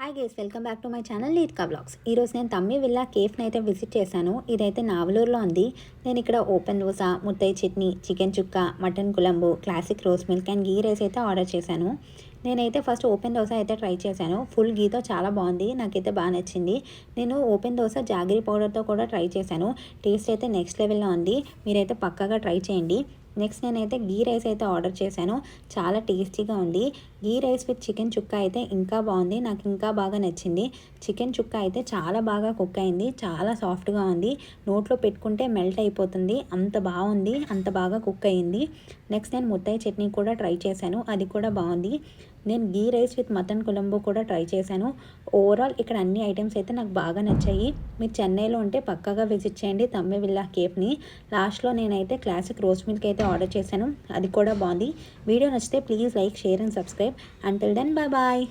Hi guys, welcome back to my channel లీడ్కా vlogs. ఈరోజు నేను తమ్మి విల్లా కేఫ్ని అయితే విజిట్ చేశాను. ఇదైతే నావలూరులో ఉంది. నేను ఇక్కడ ఓపెన్ దోశ, ముత్తయ్య chutney, chicken chukka, mutton kulambu, classic rose milk and ghee rice అయితే ఆర్డర్ చేశాను. నేనైతే ఫస్ట్ ఓపెన్ దోశ అయితే ట్రై చేశాను. ఫుల్ గీతో చాలా బాగుంది, నాకైతే బాగా నచ్చింది. నేను ఓపెన్ దోశ జాగరీ పౌడర్తో కూడా ట్రై చేశాను. టేస్ట్ అయితే నెక్స్ట్ లెవెల్లో ఉంది, మీరైతే పక్కాగా ట్రై చేయండి. నెక్స్ట్ నేనైతే గీ రైస్ అయితే ఆర్డర్ చేశాను. చాలా టేస్టీగా ఉంది. గీ రైస్ విత్ చికెన్ చుక్క అయితే ఇంకా బాగుంది, నాకు ఇంకా బాగా నచ్చింది. చికెన్ చుక్క అయితే చాలా బాగా కుక్ అయింది, చాలా సాఫ్ట్గా ఉంది. నోట్లో పెట్టుకుంటే మెల్ట్ అయిపోతుంది, అంత బాగుంది, అంత బాగా కుక్ అయ్యింది. నెక్స్ట్ నేను ముత్తయ్య చట్నీ కూడా ట్రై చేశాను, అది కూడా బాగుంది. నేను గీ రైస్ విత్ మటన్ కులంబు కూడా ట్రై చేశాను. ఓవరాల్ ఇక్కడ అన్ని ఐటమ్స్ అయితే నాకు బాగా నచ్చాయి. మీరు చెన్నైలో ఉంటే పక్కాగా విజిట్ చేయండి తమ్మి విల్లా కేఫ్ని. లాస్ట్లో నేనైతే క్లాసిక్ రోస్ మిల్క్ అయితే ఆర్డర్ చేశాను, అది కూడా బాగుంది. వీడియో నచ్చితే please like, share and subscribe. Until then bye bye.